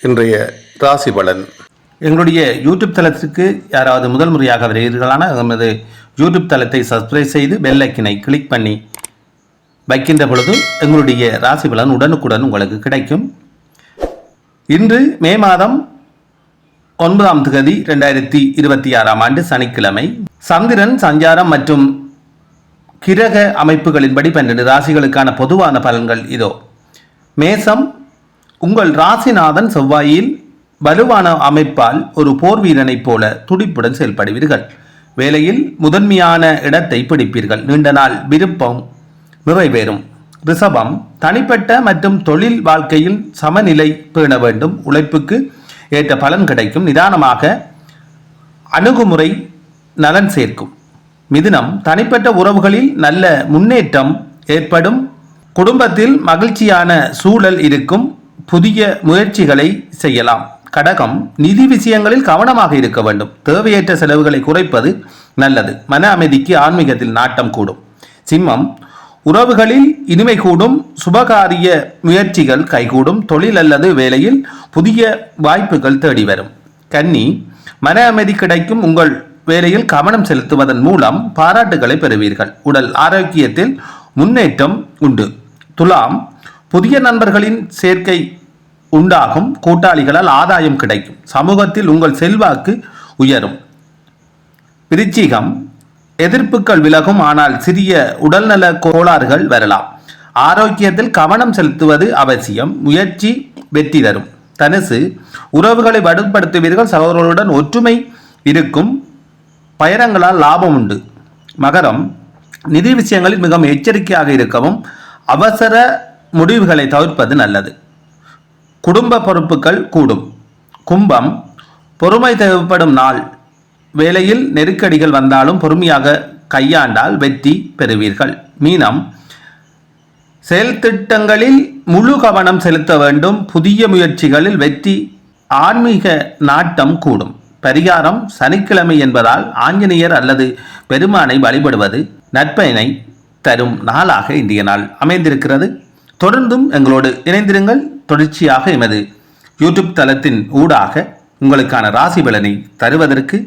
இன்றைய ராசி பலன். எங்களுடைய யூடியூப் தளத்திற்கு யாராவது முதல் முறையாக வருகிறீர்களான நமது யூடியூப் தளத்தை சப்ஸ்கிரைப் செய்து பெல் ஐக்கனை கிளிக் பண்ணி வைக்கின்ற பொழுது எங்களுடைய ராசி பலன் உடனுக்குடன் உங்களுக்கு கிடைக்கும். இன்று மே மாதம் 9ஆம் தேதி 2026ஆம் ஆண்டு சனிக்கிழமை. சந்திரன் சஞ்சாரம் மற்றும் கிரக அமைப்புகளின்படி 12 ராசிகளுக்கான பொதுவான பலன்கள் இதோ. மேசம், உங்கள் ராசிநாதன் செவ்வாயில் வலுவான அமைப்பால் ஒரு போர் வீரனைப் போல துடிப்புடன் செயல்படுவீர்கள். வேலையில் முதன்மையான இடத்தை பிடிப்பீர்கள். நீண்ட நாள் விருப்பம் நிறைவேறும். ரிஷபம், தனிப்பட்ட மற்றும் தொழில் வாழ்க்கையில் சமநிலை பேண வேண்டும். உழைப்புக்கு ஏற்ற பலன் கிடைக்கும். நிதானமாக அணுகுமுறை நலன் சேர்க்கும். மிதுனம், தனிப்பட்ட உறவுகளில் நல்ல முன்னேற்றம் ஏற்படும். குடும்பத்தில் மகிழ்ச்சியான சூழல் இருக்கும். புதிய முயற்சிகளை செய்யலாம். கடகம், நிதி விஷயங்களில் கவனமாக இருக்க வேண்டும். தேவையற்ற செலவுகளை குறைப்பது நல்லது. மன அமைதிக்கு ஆன்மீகத்தில் நாட்டம் கூடும். சிம்மம், உறவுகளில் இனிமை கூடும். சுபகாரிய முயற்சிகள் கைகூடும். தொழில் அல்லது வேலையில் புதிய வாய்ப்புகள் தேடி வரும். கன்னி, மன அமைதி கிடைக்கும். உங்கள் வேலையில் கவனம் செலுத்துவதன் மூலம் பாராட்டுகளை பெறுவீர்கள். உடல் ஆரோக்கியத்தில் முன்னேற்றம் உண்டு. துலாம், புதிய நண்பர்களின் சேர்க்கை உண்டாகும். கூட்டாளிகளால் ஆதாயம் கிடைக்கும். சமூகத்தில் உங்கள் செல்வாக்கு உயரும். விருச்சிகம், எதிர்ப்புகள் விலகும். ஆனால் சிறிய உடல்நல கோளாறுகள் வரலாம். ஆரோக்கியத்தில் கவனம் செலுத்துவது அவசியம். முயற்சி வெற்றி தரும். தனுசு, உறவுகளை வலுப்படுத்துவீர்கள். சகோதரர்களுடன் ஒற்றுமை இருக்கும். பயணங்களால் லாபம் உண்டு. மகரம், நிதி விஷயங்களில் மிகவும் எச்சரிக்கையாக இருக்கவும் அவசர முடிவுகளை தவிர்ப்பது நல்லது. குடும்ப பொறுப்புகள் கூடும். கும்பம், பொறுமை தேவைப்படும் நாள். வேலையில் நெருக்கடிகள் வந்தாலும் பொறுமையாக கையாண்டால் வெற்றி பெறுவீர்கள். மீனம், செயல் திட்டங்களில் முழு கவனம் செலுத்த வேண்டும். புதிய முயற்சிகளில் வெற்றி. ஆன்மீக நாட்டம் கூடும். பரிகாரம், சனிக்கிழமை என்பதால் ஆஞ்சநேயர் அல்லது பெருமானை வழிபடுவது நற்பயனை தரும் நாளாக இன்றைய நாள் அமைந்திருக்கிறது. தொடர்ந்தும் எங்களோடு இணைந்திருங்கள். தொடர்ச்சியாக எமது யூடியூப் தளத்தின் ஊடாக உங்களுக்கான ராசி பலனை தருவதற்கு